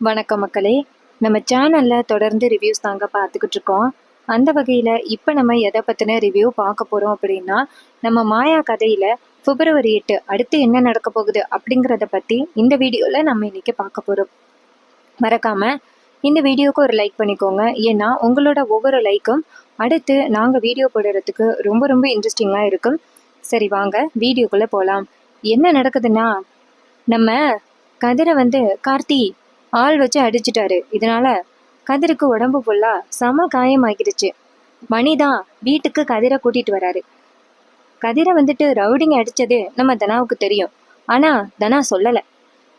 வணக்கம் மக்களே. நம்ம சேனலில் தொடர்ந்து ரிவ்யூஸ் தாங்க பார்த்துக்கிட்டு இருக்கோம். அந்த வகையில் இப்போ நம்ம எதை பற்றின ரிவ்யூ பார்க்க போகிறோம் அப்படின்னா, நம்ம மாயா கதையில் February 8 அடுத்து என்ன நடக்க போகுது அப்படிங்கிறத பற்றி இந்த வீடியோவில் நம்ம இன்றைக்கி பார்க்க போகிறோம். மறக்காமல் இந்த வீடியோவுக்கு ஒரு லைக் பண்ணிக்கோங்க. ஏன்னா உங்களோட ஒவ்வொரு லைக்கும் அடுத்து நாங்கள் வீடியோ போடுறதுக்கு ரொம்ப ரொம்ப இன்ட்ரெஸ்டிங்காக இருக்கும். சரி வாங்க வீடியோக்குள்ளே போகலாம். என்ன நடக்குதுன்னா, நம்ம கதிரை கார்த்தி ஆள் வச்சு அடிச்சிட்டாரு. இதனால கதிருக்கு உடம்பு ஃபுல்லா செம காயமாகிடுச்சு. மணிதான் வீட்டுக்கு கதிரை கூட்டிட்டு வராரு. கதிரை ரவுடிங்க அடிச்சது நம்ம தனாவுக்கு தெரியும். ஆனா தனா சொல்லல.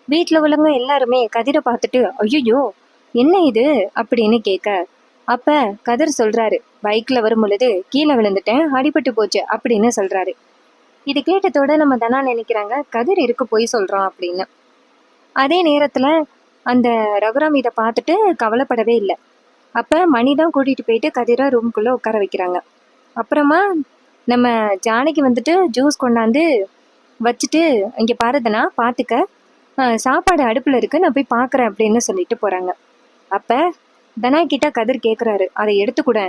வீட்டுல உள்ளவங்க எல்லாருமே கதிரை பார்த்துட்டு ஐயோ என்ன இது அப்படின்னு கேட்க, அப்ப கதிர் சொல்றாரு, பைக்ல வரும் பொழுது கீழே விழுந்துட்டேன், அடிபட்டு போச்சு அப்படின்னு சொல்றாரு. இது கேட்டதோட நம்ம தனா நினைக்கிறாங்க கதிர் இருக்கு போய் சொல்றான் அப்படின்னு. அதே நேரத்துல அந்த ரகுராம் இதை பார்த்துட்டு கவலைப்படவே இல்லை. அப்போ மணி தான் கூட்டிகிட்டு போயிட்டு கதிரை ரூம்குள்ளே உட்கார வைக்கிறாங்க. அப்புறமா நம்ம ஜானகி ஜூஸ் கொண்டாந்து வச்சுட்டு, இங்கே பாருதுனா பார்த்துக்க, சாப்பாடு அடுப்பில் இருக்கு, நான் போய் பார்க்குறேன் அப்படின்னு சொல்லிட்டு போகிறாங்க. அப்போ தனா கிட்ட கதிர் கேட்குறாரு, அதை எடுத்துக்கூட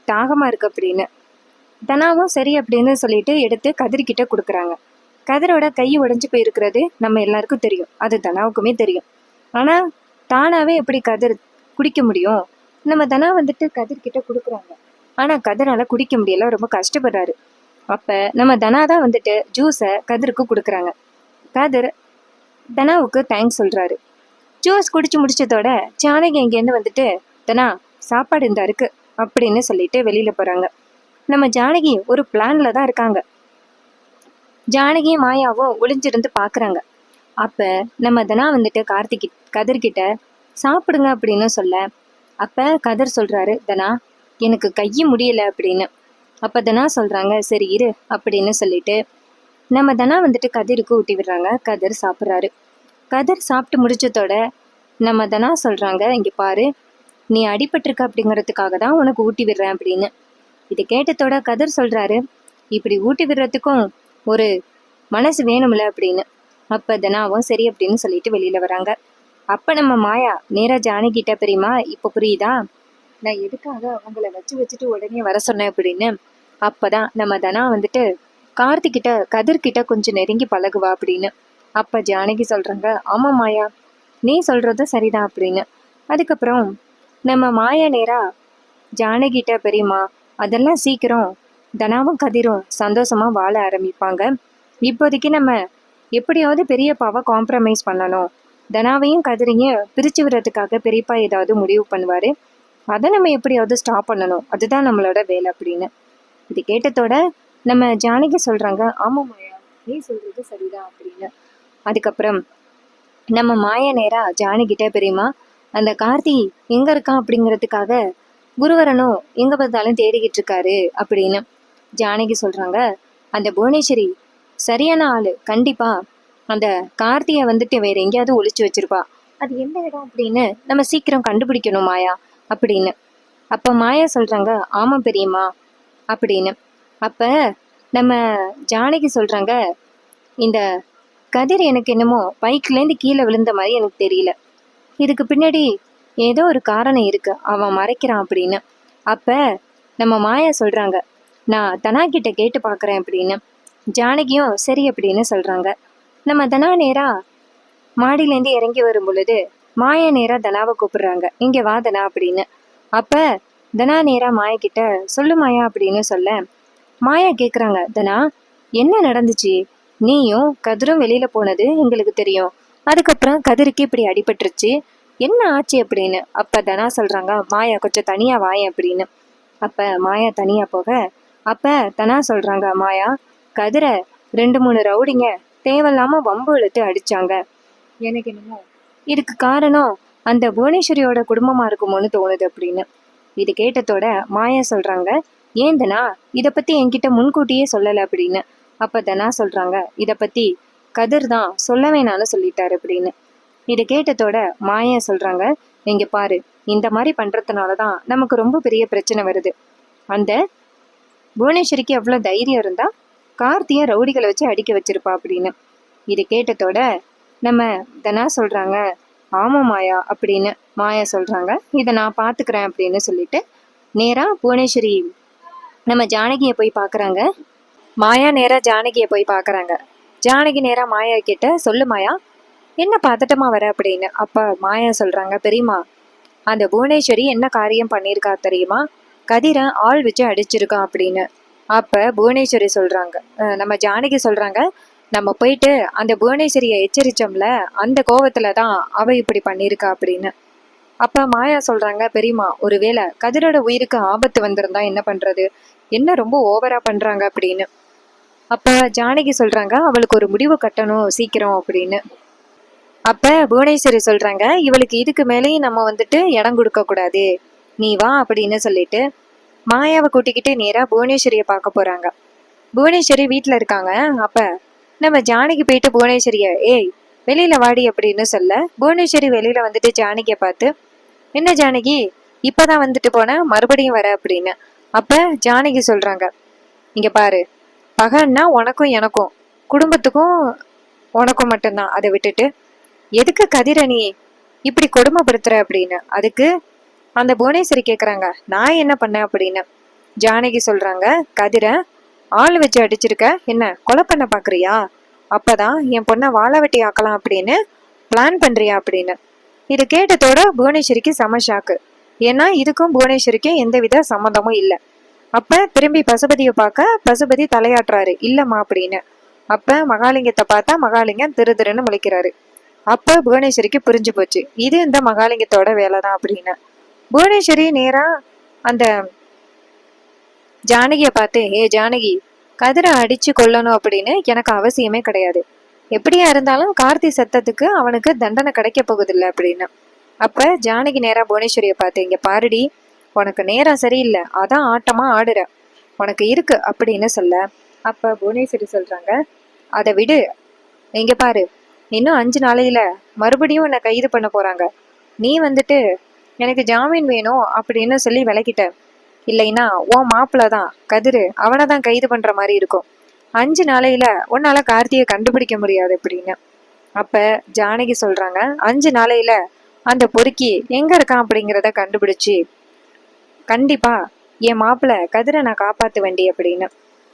தாகமாக இருக்கு அப்படின்னு. தனாவும் சரி அப்படின்னு சொல்லிட்டு எடுத்து கதிர்கிட்ட கொடுக்குறாங்க. கதிரோட கை உடைஞ்சு போயிருக்கிறது நம்ம எல்லாருக்கும் தெரியும், அது தனாவுக்குமே தெரியும். ஆனால் தானாகவே எப்படி கதிர் குடிக்க முடியும்? நம்ம தனா கதிர்கிட்ட கொடுக்குறாங்க. ஆனால் கதிரால் குடிக்க முடியல, ரொம்ப கஷ்டப்படுறாரு. அப்போ நம்ம தனா தான் ஜூஸை கதிருக்கு கொடுக்குறாங்க. கதிர் தனாவுக்கு தேங்க்ஸ் சொல்கிறாரு. ஜூஸ் குடிச்சு முடிச்சதோட ஜானகி இங்கேருந்து தனா சாப்பாடு இந்த இருக்கு அப்படின்னு சொல்லிட்டு வெளியில் போகிறாங்க. நம்ம ஜானகி ஒரு பிளான்ல தான் இருக்காங்க. ஜானகியும் மாயாவும் ஒளிஞ்சிருந்து பார்க்குறாங்க. அப்போ நம்ம தனா கார்த்திக் கதிர்கிட்ட சாப்பிடுங்க அப்படின்னு சொல்ல, அப்போ கதிர் சொல்கிறாரு, தனா எனக்கு கையை முடியலை அப்படின்னு. அப்போ தனா சொல்கிறாங்க, சரி இரு அப்படின்னு சொல்லிட்டு நம்ம தனா கதிருக்கு ஊட்டி விடுறாங்க. கதிர் சாப்பிட்றாரு. கதிர் சாப்பிட்டு முடிச்சதோட நம்ம தனா சொல்கிறாங்க, இங்கே பாரு, நீ அடிபட்டிருக்க அப்படிங்கிறதுக்காக தான் உனக்கு ஊட்டி விடுறேன் அப்படின்னு. இது கேட்டதோட கதிர் சொல்கிறாரு, இப்படி ஊட்டி விடுறதுக்கும் ஒரு மனசு வேணும்ல அப்படின்னு. அப்போ தனாவும் சரி அப்படின்னு சொல்லிட்டு வெளியில் வராங்க. அப்போ நம்ம மாயா நேராக ஜானகிட்ட, பெரியமா இப்போ புரியுதா நான் எதுக்காக அவங்கள வச்சுட்டு உடனே வர சொன்னேன் அப்படின்னு. அப்போதான் நம்ம தனா கார்த்திகிட்ட கதிர்கிட்ட கொஞ்சம் நெருங்கி பழகுவா அப்படின்னு. அப்போ ஜானகி சொல்கிறாங்க, ஆமாம் மாயா, நீ சொல்கிறது சரிதான் அப்படின்னு. அதுக்கப்புறம் நம்ம மாயா நேரா ஜானகிட்ட, பெரியமா அதெல்லாம் சீக்கிரம் தனாவும் கதிரும் சந்தோஷமாக வாழ ஆரம்பிப்பாங்க. இப்போதைக்கு நம்ம எப்படியாவது பெரியப்பாவை காம்ப்ரமைஸ் பண்ணணும், தனாவையும் கதிரையும் பிரித்து விடுறதுக்காக பெரியப்பா ஏதாவது முடிவு பண்ணுவார், அதை நம்ம எப்படியாவது ஸ்டாப் பண்ணணும், அதுதான் நம்மளோட வேலை அப்படின்னு. இது கேட்டதோட நம்ம ஜானகி சொல்கிறாங்க, ஆமாம் மாயா, நீ சொல்கிறது சரிதான் அப்படின்னு. அதுக்கப்புறம் நம்ம மாயா நேரா ஜானகிட்ட, பெரியமா அந்த கார்த்தி எங்கே இருக்கான் அப்படிங்கிறதுக்காக குருவரனும் எங்கே பார்த்தாலும் தேடிக்கிட்டு இருக்காரு அப்படின்னு. ஜானகி சொல்கிறாங்க, அந்த புவனேஸ்வரி சரியான ஆள், கண்டிப்பாக அந்த கார்த்தியை வேற எங்கேயாவது ஒளிச்சு வச்சிருப்பா, அது எந்த இடம் அப்படின்னு நம்ம சீக்கிரம் கண்டுபிடிக்கணும் மாயா அப்படின்னு. அப்போ மாயா சொல்கிறாங்க, ஆமாம் பெரியம்மா அப்படின்னு. அப்போ நம்ம ஜானகி சொல்கிறாங்க, இந்த கதிர் எனக்கு என்னமோ பைக்லேருந்து கீழே விழுந்த மாதிரி எனக்கு தெரியல, இதுக்கு பின்னாடி ஏதோ ஒரு காரணம் இருக்கு, அவன் மறைக்கிறான் அப்படின்னு. அப்போ நம்ம மாயா சொல்கிறாங்க, நான் தனா கிட்ட கேட்டு பார்க்குறேன் அப்படின்னு. ஜானகியும் சரி அப்படின்னு சொல்கிறாங்க. நம்ம தனா நேரா மாடியிலேருந்து இறங்கி வரும் பொழுது மாயா நேரா தனாவை கூப்பிடுறாங்க, இங்கே வா தனா அப்படின்னு. அப்போ தனா நேரா மாயா கிட்ட, சொல்லு மாயா அப்படின்னு சொல்ல, மாயா கேட்குறாங்க, தனா என்ன நடந்துச்சு, நீயும் கதிரும் வெளியில் போனது எங்களுக்கு தெரியும், அதுக்கப்புறம் கதிருக்கு இப்படி அடிபட்டுருச்சு, என்ன ஆச்சு அப்படின்னு. அப்போ தனா சொல்கிறாங்க, மாயா கொஞ்சம் தனியாக வாயேன் அப்படின்னு. அப்போ மாயா தனியாக போக, அப்போ தனா சொல்கிறாங்க, மாயா கதிரை 2-3 ரவுடிங்க தேவையில்லாமல் வம்பு இழுத்து அடித்தாங்க, எனக்கு என்னமோ இதுக்கு காரணம் அந்த புவனேஸ்வரியோட குடும்பமாக இருக்குமோன்னு தோணுது அப்படின்னு. இது கேட்டதோட மாயா சொல்கிறாங்க, ஏன் தனா இதை பற்றி என்கிட்ட முன்கூட்டியே சொல்லலை அப்படின்னு. அப்போ தனா சொல்கிறாங்க, இதை பற்றி கதிர் தான் சொல்ல வேணான்னு சொல்லிட்டாரு அப்படின்னு. இதை கேட்டதோட மாயா சொல்கிறாங்க, இங்கே பாரு, இந்த மாதிரி பண்ணுறதுனால தான் நமக்கு ரொம்ப பெரிய பிரச்சனை வருது, அந்த புவனேஸ்வரிக்கு எவ்வளோ தைரியம் இருந்தால் கார்த்தியை ரவுடிகளை வச்சு அடிக்க வச்சிருப்பா அப்படின்னு. இது கேட்டதோட நம்ம தனா சொல்கிறாங்க, ஆமா மாயா அப்படின்னு மாயா சொல்றாங்க. இதை நான் பாத்துக்கிறேன் அப்படின்னு சொல்லிட்டு நேரா புவனேஸ்வரி நம்ம ஜானகியை போய் பாக்குறாங்க. மாயா நேரா ஜானகியை போய் பாக்குறாங்க. ஜானகி நேரா மாயா கிட்ட சொல்லு மாயா, என்ன பதட்டமா வர அப்படின்னு. அப்ப மாயா சொல்றாங்க, பெரியம்மா அந்த புவனேஸ்வரி என்ன காரியம் பண்ணியிருக்கா தெரியுமா, கதிரை ஆள் வச்சு அடிச்சிருக்கா அப்படின்னு. அப்ப புவனேஸ்வரி சொல்றாங்க, நம்ம ஜானகி சொல்றாங்க, நம்ம போயிட்டு அந்த புவனேஸ்வரியை எச்சரிச்சோம்ல, அந்த கோவத்துலதான் அவ இப்படி பண்ணியிருக்கா அப்படின்னு. அப்ப மாயா சொல்றாங்க, பெரியம்மா ஒருவேளை கதிரோட உயிருக்கு ஆபத்து வந்திருந்தா என்ன பண்றது, என்ன ரொம்ப ஓவரா பண்றாங்க அப்படின்னு. அப்ப ஜானகி சொல்றாங்க, அவளுக்கு ஒரு முடிவு கட்டணும் சீக்கிரம் அப்படின்னு. அப்ப புவனேஸ்வரி சொல்றாங்க, இவளுக்கு இதுக்கு மேலேயும் நம்ம வந்துட்டு இடம் கொடுக்க கூடாது, நீ வா அப்படின்னு சொல்லிட்டு மாயாவை கூட்டிக்கிட்டு நேரா புவனேஸ்வரியை பார்க்க போறாங்க. புவனேஸ்வரி வீட்டுல இருக்காங்க. அப்ப நம்ம ஜானகி போயிட்டு புவனேஸ்வரிய, ஏய் வெளியில வாடி அப்படின்னு சொல்ல, புவனேஸ்வரி வெளியில வந்துட்டு ஜானகியை பார்த்து, என்ன ஜானகி இப்பதான் வந்துட்டு போன, மறுபடியும் வர அப்படின்னு. அப்ப ஜானகி சொல்றாங்க, இங்க பாரு, பகன்னா உனக்கும் எனக்கும் குடும்பத்துக்கும் உனக்கும் மட்டும்தான், அதை விட்டுட்டு எதுக்கு கதிர நீ இப்படி கொடுமைப்படுத்துற அப்படின்னு. அதுக்கு அந்த புவனேஸ்வரி கேக்குறாங்க, நான் என்ன பண்ணேன் அப்படின்னு. ஜானகி சொல்றாங்க, கதிர ஆள் வச்சு அடிச்சிருக்க, என்ன கொலை பண்ண பாக்குறியா, அப்பதான் என் பொண்ணை வாழை வெட்டி ஆக்கலாம் அப்படின்னு பிளான் பண்றியா அப்படின்னு. இது கேட்டதோட புவனேஸ்வரிக்கு செம ஷாக்கு. ஏன்னா இதுக்கும் புவனேஸ்வரிக்கும் எந்தவித சம்மந்தமும் இல்லை. அப்ப திரும்பி பசுபதியை பார்க்க பசுபதி தலையாட்டுறாரு, இல்லம்மா அப்படின்னு. அப்ப மகாலிங்கத்தை பார்த்தா மகாலிங்கம் திரு திருன்னு முழிக்கிறாரு. அப்ப புவனேஸ்வரிக்கு புரிஞ்சு போச்சு, இது இந்த மகாலிங்கத்தோட வேலைதான் அப்படின்னு. புவனேஸ்வரி நேரா அந்த ஜானகியை பார்த்து, ஏ ஜானகி, கதிரை அடிச்சு கொல்லணும் அப்படின்னு எனக்கு அவசியமே கிடையாது, எப்படியா இருந்தாலும் கார்த்தி சத்தத்துக்கு அவனுக்கு தண்டனை கிடைக்க போகுதில்லை அப்படின்னு. அப்ப ஜானகி நேரா புவனேஸ்வரியை பார்த்து, இங்க பாருடி, உனக்கு நேரம் சரியில்லை, அதான் ஆட்டமா ஆடுற, உனக்கு இருக்கு அப்படின்னு சொல்ல. அப்ப புவனேஸ்வரி சொல்றாங்க, அதை விடு, இங்க பாரு, இன்னும் 5 நாளையில மறுபடியும் உன்னை கைது பண்ண போறாங்க, நீ வந்துட்டு எனக்கு ஜாமீன் வேணும் அப்படின்னு சொல்லி விளக்கிட்ட, இல்லைன்னா உன் மாப்பிள்ள தான் கதிரு, அவனை தான் கைது பண்ற மாதிரி இருக்கும், 5 நாளையில உன்னால கார்த்தியை கண்டுபிடிக்க முடியாது அப்படின்னு. அப்ப ஜானகி சொல்றாங்க, 5 நாளையில அந்த பொறுக்கி எங்க இருக்கான் அப்படிங்கிறத கண்டுபிடிச்சு கண்டிப்பா என் மாப்பிள்ள கதிரை நான் காப்பாத்த வேண்டி அப்படின்னு.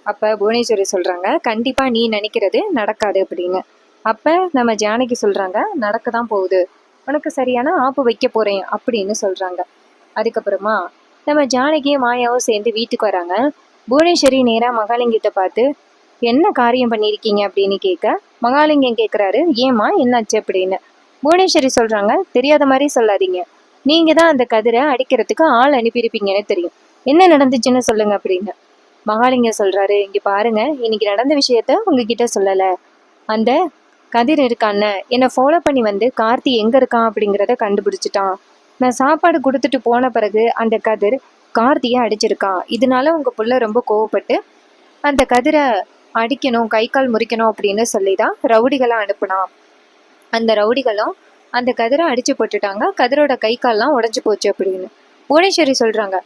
அப்ப புவனேஸ்வரி சொல்றாங்க, கண்டிப்பா நீ நினைக்கிறது நடக்காது அப்படின்னு. அப்ப நம்ம ஜானகி சொல்றாங்க, நடக்கதான் போகுது, உனக்கு சரியான ஆப்பு வைக்க போறேன் அப்படின்னு சொல்றாங்க. அதுக்கப்புறமா நம்ம ஜானகியும் மாயாவும் சேர்ந்து வீட்டுக்கு வராங்க. புவனேஸ்வரி நேரா மகாலிங்கத்தை பார்த்து, என்ன காரியம் பண்ணியிருக்கீங்க அப்படின்னு கேட்க, மகாலிங்கம் கேட்குறாரு, ஏமா என்னாச்சு அப்படின்னு. புவனேஸ்வரி சொல்றாங்க, தெரியாத மாதிரி சொல்லாதீங்க, நீங்க தான் அந்த கதிரை அடிக்கிறதுக்கு ஆள் அனுப்பியிருப்பீங்கன்னு தெரியும், என்ன நடந்துச்சுன்னு சொல்லுங்க அப்படின்னு. மகாலிங்கம் சொல்றாரு, இங்க பாருங்க, இன்னைக்கு நடந்த விஷயத்த உங்ககிட்ட சொல்லல, அந்த கதிர் இருக்கான்னு என்னை ஃபாலோ பண்ணி வந்து கார்த்தி எங்க இருக்கான் அப்படிங்கிறத கண்டுபிடிச்சிட்டான், நான் சாப்பாடு கொடுத்துட்டு போன பிறகு அந்த கதிர் கார்த்தியை அடிச்சிருக்கான், இதனால உங்க புள்ள ரொம்ப கோவப்பட்டு அந்த கதிரை அடிக்கணும், கை கால் முறிக்கணும் அப்படின்னு சொல்லிதான் ரவுடிகளை அனுப்புனான், அந்த ரவுடிகளும் அந்த கதிரை அடிச்சு போட்டுட்டாங்க, கதிரோட கை கால்லாம் உடஞ்சு போச்சு அப்படின்னு. புவனேஸ்வரி சொல்றாங்க,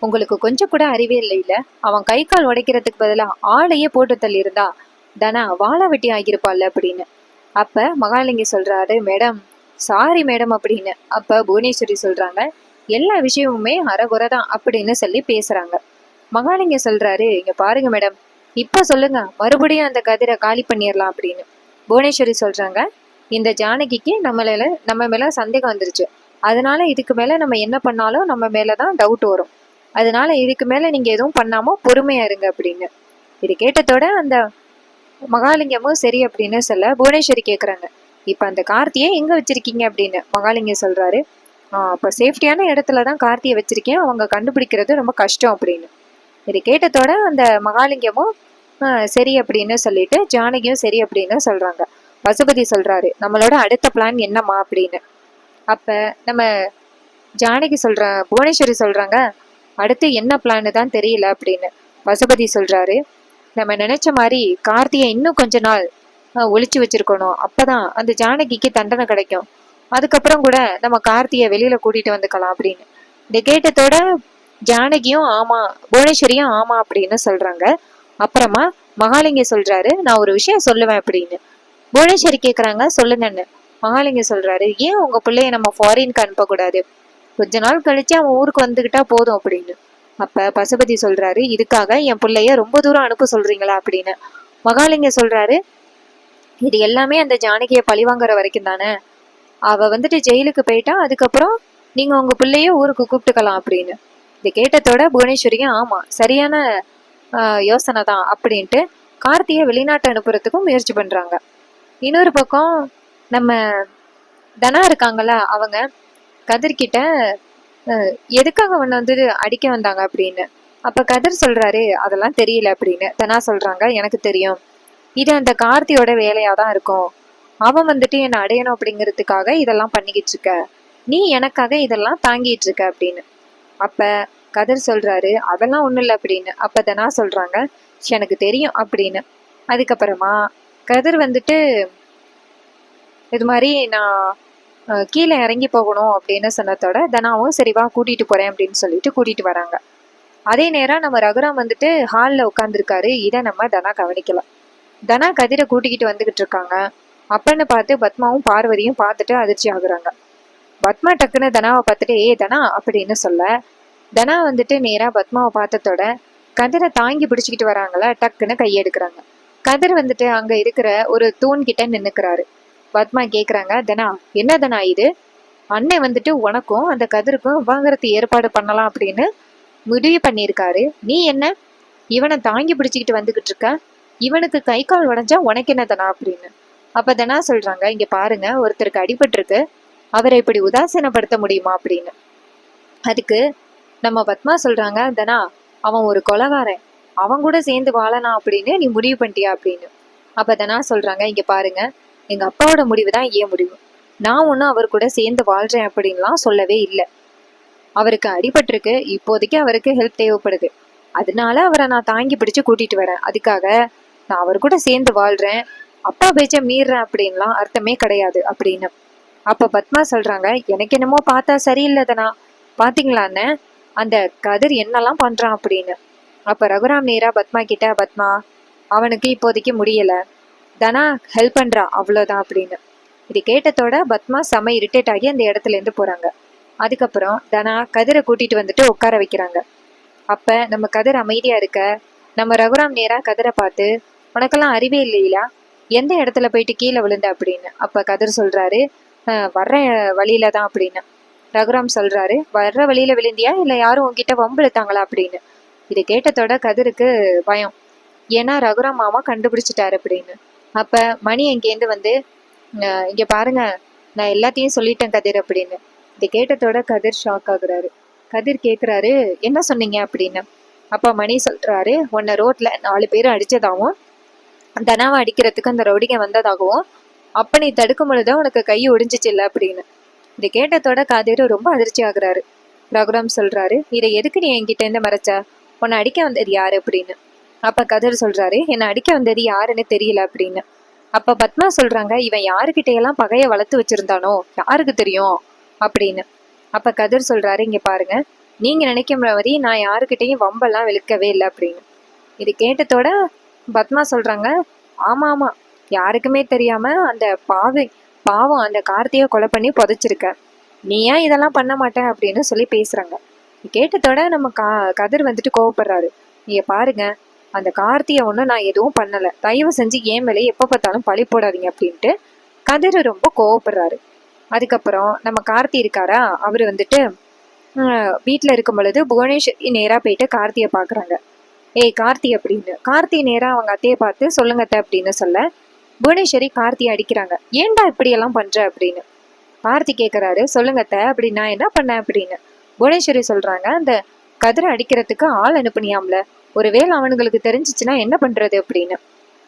உங்களுக்கு கொஞ்சம் கூட அறிவே இல்லையில, அவன் கை கால் உடைக்கிறதுக்கு பதிலாக ஆளையே போட்டு தள்ளி இருந்தா தானே வாழை வெட்டி ஆகியிருப்பாள் அப்படின்னு. அப்ப மகாலிங்கம் சொல்றாரு, மேடம் சாரி மேடம் அப்படின்னு. அப்ப புவனேஸ்வரி சொல்றாங்க, எல்லா விஷயமுமே அறகுறை தான் அப்படின்னு சொல்லி பேசுறாங்க. மகாலிங்கம் சொல்றாரு, இங்க பாருங்க மேடம், இப்ப சொல்லுங்க, மறுபடியும் அந்த கதிரை காலி பண்ணிடலாம் அப்படின்னு. புவனேஸ்வரி சொல்றாங்க, இந்த ஜானகிக்கு நம்ம மேல சந்தேகம் வந்துருச்சு, அதனால இதுக்கு மேல நம்ம என்ன பண்ணாலும் நம்ம மேலதான் டவுட் வரும், அதனால இதுக்கு மேல நீங்க எதுவும் பண்ணாம பொறுமையா இருங்க அப்படின்னு. இது கேட்டதோட அந்த மகாலிங்கமும் சரி அப்படின்னு சொல்ல, புவனேஸ்வரி கேக்குறாங்க, இப்ப அந்த கார்த்தியை எங்க வச்சிருக்கீங்க அப்படின்னு. மகாலிங்கம் சொல்றாரு, அப்ப சேஃப்டியான இடத்துலதான் கார்த்தியை வச்சிருக்கேன், அவங்க கண்டுபிடிக்கிறது ரொம்ப கஷ்டம் அப்படின்னு. இது கேட்டதோட அந்த மகாலிங்கமும் சரி அப்படின்னு சொல்லிட்டு ஜானகியும் சரி அப்படின்னு சொல்றாங்க. பசுபதி சொல்றாரு, நம்மளோட அடுத்த பிளான் என்னம்மா அப்படின்னு. அப்ப நம்ம ஜானகி புவனேஸ்வரி சொல்றாங்க, அடுத்து என்ன பிளான் தான் தெரியல அப்படின்னு. பசுபதி சொல்றாரு, நம்ம நினைச்ச மாதிரி கார்த்தியை இன்னும் கொஞ்ச நாள் ஒளிச்சு வச்சிருக்கணும், அப்பதான் அந்த ஜானகிக்கு தண்டனை கிடைக்கும், அதுக்கப்புறம் கூட நம்ம கார்த்தியை வெளியில கூட்டிட்டு வந்துக்கலாம் அப்படின்னு. இதை கேட்டதோட ஜானகியும் ஆமா, புவனேஸ்வரியும் ஆமா அப்படின்னு சொல்றாங்க. அப்புறமா மகாலிங்க சொல்றாரு, நான் ஒரு விஷயம் சொல்லுவேன் அப்படின்னு. புவனேஸ்வரி கேக்குறாங்க, சொல்லுங்கன்னு. மகாலிங்கம் சொல்றாரு, ஏன் உங்க பிள்ளைய நம்ம ஃபாரினுக்கு அனுப்பக்கூடாது, கொஞ்ச நாள் கழிச்சு அவன் ஊருக்கு வந்துகிட்டா போதும் அப்படின்னு. அப்ப பசுபதி சொல்றாரு, இதுக்காக என் பிள்ளைய ரொம்ப தூரம் அனுப்ப சொல்றீங்களா அப்படின்னு. மகாலிங்கம் சொல்றாரு, இது எல்லாமே அந்த ஜானகியை பழிவாங்குற வரைக்கும் தானே, அவ வந்துட்டு ஜெயிலுக்கு போயிட்டா அதுக்கப்புறம் நீங்க உங்க பிள்ளைய ஊருக்கு கூப்பிட்டுக்கலாம் அப்படின்னு. இதை கேட்டதோட புவனேஸ்வரியும் ஆமா சரியான யோசனை தான் அப்படின்ட்டு கார்த்தியை வெளிநாட்டு அனுப்புறதுக்கும் முயற்சி பண்றாங்க. இன்னொரு பக்கம் நம்ம தனா இருக்காங்கல்ல, அவங்க கதிர்கிட்ட எதுக்காக அவனை வந்து அடிக்க வந்தாங்க அப்படின்னு. அப்ப கதிர் சொல்றாரு, அதெல்லாம் தெரியல அப்படின்னு. தனா சொல்றாங்க, எனக்கு தெரியும், இது அந்த கார்த்தியோட வேலையாதான் இருக்கும், அவன் வந்துட்டு என்னை அடையணும் அப்படிங்கிறதுக்காக இதெல்லாம் பண்ணிக்கிட்டு இருக்க, நீ எனக்காக இதெல்லாம் தாங்கிட்டு இருக்க அப்படின்னு. அப்ப கதிர் சொல்றாரு, அதெல்லாம் ஒண்ணும் இல்லை அப்படின்னு. அப்ப தனா சொல்றாங்க, எனக்கு தெரியும் அப்படின்னு. அதுக்கப்புறமா கதிர் வந்துட்டு இது மாதிரி நான் கீழே இறங்கி போகணும் அப்படின்னு சொன்னதோட தனாவும் சரிவா கூட்டிட்டு போறேன் அப்படின்னு சொல்லிட்டு கூட்டிட்டு வராங்க. அதே நேரம் நம்ம ரகுராம் வந்துட்டு ஹாலில் உட்காந்துருக்காரு. இதை நம்ம தனா கவனிக்கல. தனா கதிரை கூட்டிக்கிட்டு வந்துகிட்டு இருக்காங்க. அப்பன்னு பார்த்து பத்மாவும் பார்வதியும் பார்த்துட்டு அதிர்ச்சி ஆகுறாங்க. பத்மா டக்குன்னு தனாவை பார்த்துட்டு ஏ தனா அப்படின்னு சொல்ல, தனா வந்துட்டு நேரா பத்மாவை பார்த்ததோட கதிரை தாங்கி பிடிச்சிக்கிட்டு வராங்களா, டக்குன்னு கையெடுக்கிறாங்க. கதிர் வந்துட்டு அங்க இருக்கிற ஒரு தூண் கிட்ட நின்னுக்கிறாரு. பத்மா கேக்குறாங்க, தனா என்ன தனா இது, அண்ணன் வந்துட்டு உனக்கும் அந்த கதிருக்கும் விவாகரத்து ஏற்பாடு பண்ணலாம் அப்படின்னு முடிவு பண்ணியிருக்காரு, நீ என்ன இவனை தாங்கி பிடிச்சிக்கிட்டு வந்துகிட்டு இருக்க, இவனுக்கு கை கால் உடஞ்சா உனக்கு என்ன தனா அப்படின்னு. அப்ப தனா சொல்றாங்க, இங்க பாருங்க, ஒருத்தருக்கு அடிபட்டிருக்கு, அவரை இப்படி உதாசீனப்படுத்த முடியுமா அப்படின்னு. அதுக்கு நம்ம பத்மா சொல்றாங்க, தனா அவன் ஒரு கொலைகாரன், அவன் கூட சேர்ந்து வாழலாம் அப்படின்னு நீ முடிவு பண்ணிட்டியா அப்படின்னு. அப்ப தனா சொல்றாங்க, இங்க பாருங்க, எங்க அப்பாவோட முடிவு தான் ஏன் முடிவு, நான் ஒன்னும் அவர் கூட சேர்ந்து வாழ்றேன் அப்படின்லாம் சொல்லவே இல்லை. அவருக்கு அடிபட்டிருக்கு, இப்போதைக்கு அவருக்கு ஹெல்ப் தேவைப்படுது, அதனால அவரை நான் தாங்கி பிடிச்சு கூட்டிட்டு வரேன், அதுக்காக நான் அவர் கூட சேர்ந்து வாழ்றேன், அப்பா பேச்ச மீறுறேன் அப்படின்லாம் அர்த்தமே கிடையாது அப்படின்னு. அப்ப பத்மா சொல்றாங்க, எனக்கு என்னமோ பார்த்தா சரியில்லைதனா, பாத்தீங்களான்னு அந்த கதிர் என்னெல்லாம் பண்றான் அப்படின்னு. அப்ப ரகுராம் நேரா பத்மா கிட்ட, பத்மா அவனுக்கு இப்போதைக்கு முடியல, தனா ஹெல்ப் பண்றா அவ்வளவுதான் அப்படின்னு. இது கேட்டதோட பத்மா செம இரிட்டேட் ஆகி அந்த இடத்துல இருந்து போறாங்க. அதுக்கப்புறம் தனா கதிரை கூட்டிட்டு வந்துட்டு உட்கார வைக்கிறாங்க. அப்ப நம்ம கதிர் அமைதியா இருக்க, நம்ம ரகுராம் நேரா கதிரை பார்த்து, உனக்கெல்லாம் அறிவே இல்லையா, எந்த இடத்துல போயிட்டு கீழே விழுந்த அப்படின்னு. அப்ப கதிர் சொல்றாரு, வர்ற வழியில தான் அப்படின்னு. ரகுராம் சொல்றாரு, வர்ற வழியில விழுந்தியா இல்ல யாரும் உன்கிட்ட வம்பிழுத்தாங்களா அப்படின்னு. இது கேட்டதோட கதிருக்கு பயம், ஏன்னா ரகுராம் மாமா கண்டுபிடிச்சிட்டாரு அப்படின்னு. அப்ப மணி எங்கேருந்து வந்து, இங்க பாருங்க, நான் எல்லாத்தையும் சொல்லிட்டேன் கதிர் அப்படின்னு. இதை கேட்டதோட கதிர் ஷாக் ஆகுறாரு. கதிர் கேக்குறாரு, என்ன சொன்னீங்க அப்படின்னு. அப்ப மணி சொல்றாரு, உன்னை ரோட்ல 4 பேரும் அடிச்சதாகவும் தனாவை அடிக்கிறதுக்கு அந்த ரவுடிங்க வந்ததாகவும், அப்ப நீ தடுக்கும் பொழுதுதான் உனக்கு கை ஒடிஞ்சிச்சு இல்ல அப்படின்னு. இதை கேட்டதோட கதிர் ரொம்ப அதிர்ச்சி ஆகுறாரு. ரகுராம் சொல்றாரு, இதை எதுக்கு நீ என்கிட்ட இருந்து மறைச்ச, உன்னை அடிக்க வந்தது யாரு அப்படின்னு. அப்ப கதிர் சொல்றாரு, என்னை அடிக்க வந்தது யாருன்னு தெரியல அப்படின்னு. அப்ப பத்மா சொல்றாங்க, இவன் யாருக்கிட்ட எல்லாம் பகைய வளர்த்து வச்சிருந்தானோ யாருக்கு தெரியும் அப்படின்னு. அப்ப கதிர் சொல்றாரு, இங்க பாருங்க, நீங்க நினைக்கிற மாதிரி நான் யாருக்கிட்டையும் வம்பெல்லாம் விழுக்கவே இல்லை அப்படின்னு. இது கேட்டதோட பத்மா சொல்றாங்க, ஆமா ஆமா, யாருக்குமே தெரியாம அந்த பாவம் அந்த கார்த்தியை கொலை பண்ணி புதைச்சிருக்க, நீ ஏன் இதெல்லாம் பண்ண மாட்டேன் அப்படின்னு சொல்லி பேசுறாங்க. கேட்டதோட நம்ம கதிர் வந்துட்டு கோவப்படுறாரு. நீங்க பாருங்க, அந்த கார்த்தியை ஒன்றும் நான் எதுவும் பண்ணலை, தயவு செஞ்சு ஏன் மேலே எப்போ பார்த்தாலும் பழி போடாதீங்க அப்படின்ட்டு கதிர் ரொம்ப கோவப்படுறாரு. அதுக்கப்புறம் நம்ம கார்த்தி இருக்காரா, அவர் வந்துட்டு வீட்டில் இருக்கும் பொழுது புவனேஸ்வரி நேராக போயிட்டு கார்த்தியை பார்க்குறாங்க. ஏய் கார்த்தி அப்படின்னு. கார்த்தி நேராக அவங்க அத்தையை பார்த்து, சொல்லுங்க அத்தை அப்படின்னு சொல்ல, புவனேஸ்வரி கார்த்தியை அடிக்கிறாங்க. ஏன்டா இப்படியெல்லாம் பண்ற அப்படின்னு. கார்த்தி கேட்குறாரு, சொல்லுங்க அத்தை அப்படி நான் என்ன பண்ணேன் அப்படின்னு. புவனேஸ்வரி சொல்றாங்க, அந்த கதிரை அடிக்கிறதுக்கு ஆள் அனுப்புனியாம்ல, ஒருவேளை அவனுங்களுக்கு தெரிஞ்சிச்சுன்னா என்ன பண்றது அப்படின்னு.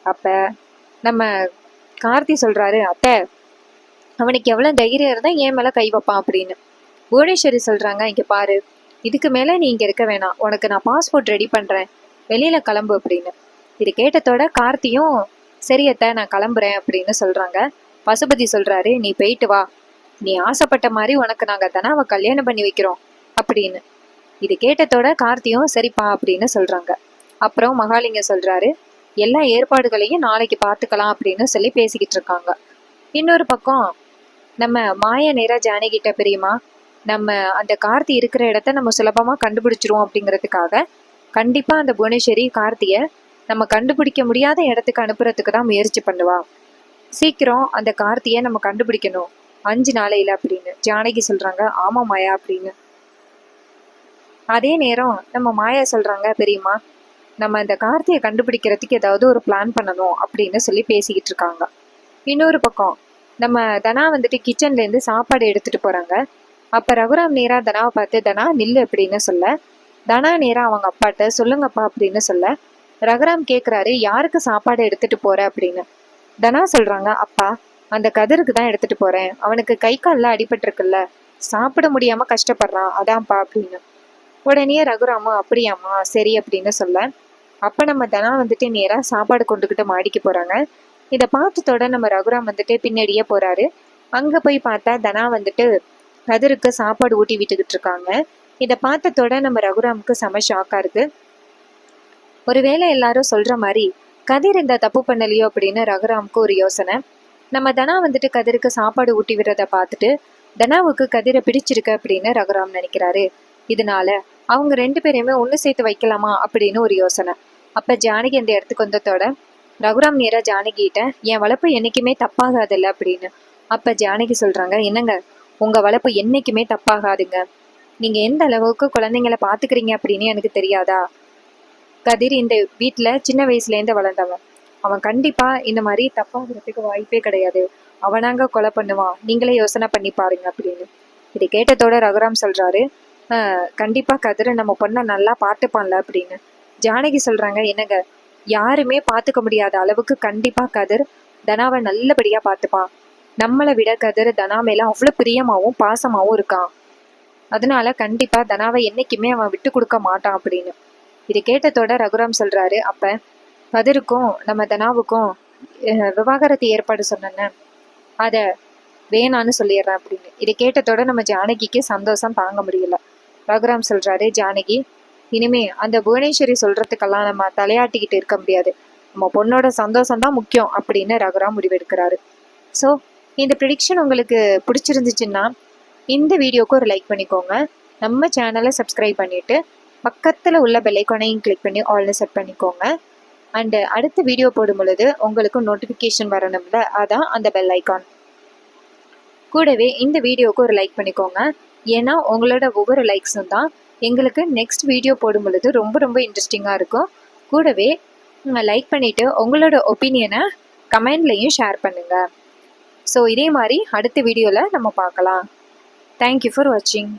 அப்ப நம்ம கார்த்தி சொல்றாரு, அத்தை அவனுக்கு எவ்வளவு தைரியம் இருந்தா ஏன் மேல கை வைப்பான் அப்படின்னு. புவனேஸ்வரி சொல்றாங்க, இங்க பாரு, இதுக்கு மேல நீ இங்க இருக்க வேணாம், உனக்கு நான் பாஸ்போர்ட் ரெடி பண்றேன், வெளியில கிளம்பு அப்படின்னு. இது கேட்டதோட கார்த்தியும் சரி அத்தை நான் கிளம்புறேன் அப்படின்னு சொல்றாங்க. பசுபதி சொல்றாரு, நீ போயிட்டு வா, நீ ஆசைப்பட்ட மாதிரி உனக்கு நாங்க தனாவை கல்யாணம் பண்ணி வைக்கிறோம் அப்படின்னு. இது கேட்டதோட கார்த்தியும் சரிப்பா அப்படின்னு சொல்றாங்க. அப்புறம் மகாலிங்கம் சொல்றாரு, எல்லா ஏற்பாடுகளையும் நாளைக்கு பார்த்துக்கலாம் அப்படின்னு சொல்லி பேசிக்கிட்டு இருக்காங்க. இன்னொரு பக்கம் நம்ம மாயா நேரா ஜானகிட்ட பெரியம்மா நம்ம அந்த கார்த்தி இருக்கிற இடத்த நம்ம சுலபமாக கண்டுபிடிச்சிருவோம் அப்படிங்கிறதுக்காக கண்டிப்பாக அந்த புவனேஸ்வரி கார்த்தியை நம்ம கண்டுபிடிக்க முடியாத இடத்துக்கு அனுப்புறதுக்கு தான் முயற்சி பண்ணுவா. சீக்கிரம் அந்த கார்த்தியை நம்ம கண்டுபிடிக்கணும் 5 நாளையில அப்படின்னு ஜானகி சொல்றாங்க. ஆமா மாயா அப்படின்னு. அதே நேரம் நம்ம மாயா சொல்றாங்க, பெரியம்மா நம்ம அந்த கார்த்தியை கண்டுபிடிக்கிறதுக்கு ஏதாவது ஒரு பிளான் பண்ணணும் அப்படின்னு சொல்லி பேசிக்கிட்டு இருக்காங்க. இன்னொரு பக்கம் நம்ம தனா வந்துட்டு கிச்சன்ல இருந்து சாப்பாடு எடுத்துட்டு போறாங்க. அப்ப ரகுராம் நேரா தனாவை பார்த்து தனா நில்லு அப்படின்னு சொல்ல, தனா நேரா அவங்க அப்பாட்ட சொல்லுங்கப்பா அப்படின்னு சொல்ல, ரகுராம் கேக்குறாரு யாருக்கு சாப்பாடு எடுத்துட்டு போற அப்படின்னு. தனா சொல்றாங்க, அப்பா அந்த கதிருக்கு தான் எடுத்துட்டு போறேன், அவனுக்கு கை காலில் அடிபட்டிருக்குல்ல, சாப்பிட முடியாம கஷ்டப்படுறான் அதான்ப்பா அப்படின்னு. உடனே ரகுராமா அப்படியாம்மா சரி அப்படின்னு சொல்ல, அப்ப நம்ம தனா வந்துட்டு நேரா சாப்பாடு கொண்டுகிட்டு மாடிக்கு போறாங்க. இதை பார்த்ததோட நம்ம ரகுராம் வந்துட்டு பின்னாடியே போறாரு. அங்க போய் பார்த்தா தனா வந்துட்டு கதிருக்கு சாப்பாடு ஊட்டி விட்டுக்கிட்டு இருக்காங்க. இதை பார்த்ததோட நம்ம ரகுராமுக்கு செம ஷாக்கா இருக்கு. ஒருவேளை எல்லாரும் சொல்ற மாதிரி கதிர் இந்த தப்பு பண்ணலையோ அப்படின்னு ரகுராமுக்கு ஒரு யோசனை. நம்ம தனா வந்துட்டு கதிருக்கு சாப்பாடு ஊட்டி விடுறத பார்த்துட்டு தனாவுக்கு கதிரை பிடிச்சிருக்கு அப்படின்னு ரகுராம் நினைக்கிறாரு. இதனால அவங்க 2 பேரையுமே ஒன்று சேர்த்து வைக்கலாமா அப்படின்னு ஒரு யோசனை. அப்ப ஜானகி அந்த இடத்துக்கு வந்ததோட ரகுராம் நேரா ஜானகிட்ட என் வளர்ப்பு என்னைக்குமே தப்பாகாதில்ல அப்படின்னு. அப்ப ஜானகி சொல்றாங்க, என்னங்க உங்க வளர்ப்பு என்னைக்குமே தப்பாகாதுங்க, நீங்க எந்த அளவுக்கு குழந்தைங்களை பாத்துக்கிறீங்க அப்படின்னு எனக்கு தெரியாதா? கதிர் இந்த வீட்டுல சின்ன வயசுல இருந்து வளர்ந்தவன், அவன் கண்டிப்பா இந்த மாதிரி தப்பாகிறதுக்கு வாய்ப்பே கிடையாது, அவனாங்க கொலை பண்ணுவான், நீங்களே யோசனை பண்ணி பாருங்க அப்படின்னு. இதை கேட்டதோட ரகுராம் சொல்றாரு, கண்டிப்பா கதிரை நம்ம பொண்ணை நல்லா பார்த்துப்பான்ல அப்படின்னு. ஜானகி சொல்றாங்க, என்னங்க யாருமே பார்த்துக்க முடியாத அளவுக்கு கண்டிப்பா கதிர் தனாவை நல்லபடியா பார்த்துப்பான், நம்மளை விட கதிர் தனா மேல அவ்வளவு பிரியமாவும் பாசமாவும் இருக்கான், அதனால கண்டிப்பா தனாவை என்னைக்குமே அவன் விட்டு கொடுக்க மாட்டான் அப்படின்னு. இது கேட்டதோட ரகுராம் சொல்றாரு, அப்ப கதிருக்கும் நம்ம தனாவுக்கும் விவாகரத்து ஏற்பாடு சொன்னேன்னு அத வேணான்னு சொல்லிடுறேன் அப்படின்னு. இதை கேட்டதோட நம்ம ஜானகிக்கு சந்தோஷம் தாங்க முடியல. ரகுராம் சொல்றாரு, ஜானகி இனிமே அந்த புவனேஸ்வரி சொல்றதுக்கெல்லாம் நம்ம தலையாட்டிக்கிட்டு இருக்க முடியாது, நம்ம பொண்ணோட சந்தோஷம் தான் முக்கியம் அப்படின்னு ரகுராம் முடிவெடுக்கிறாரு. ஸோ இந்த ப்ரிடிக்ஷன் உங்களுக்கு பிடிச்சிருந்துச்சுன்னா இந்த வீடியோக்கு ஒரு லைக் பண்ணிக்கோங்க, நம்ம சேனலை சப்ஸ்கிரைப் பண்ணிட்டு பக்கத்தில் உள்ள பெல் ஐகானையும் கிளிக் பண்ணி ஆல்னு செட் பண்ணிக்கோங்க. அண்டு அடுத்த வீடியோ போடும் பொழுது உங்களுக்கு நோட்டிஃபிகேஷன் வரணும்ல, அதான் அந்த பெல் ஐகான். கூடவே இந்த வீடியோவுக்கு ஒரு லைக் பண்ணிக்கோங்க, ஏன்னா உங்களோட ஒவ்வொரு லைக்ஸும் தான் எங்களுக்கு நெக்ஸ்ட் வீடியோ போடும் பொழுது ரொம்ப ரொம்ப இன்ட்ரெஸ்டிங்காக இருக்கும். கூடவே லைக் பண்ணிவிட்டு உங்களோட ஒப்பீனியனை கமெண்ட்லேயும் ஷேர் பண்ணுங்கள். ஸோ இதே மாதிரி அடுத்த வீடியோவில் நம்ம பார்க்கலாம். தேங்க்யூ ஃபார் வாட்சிங்.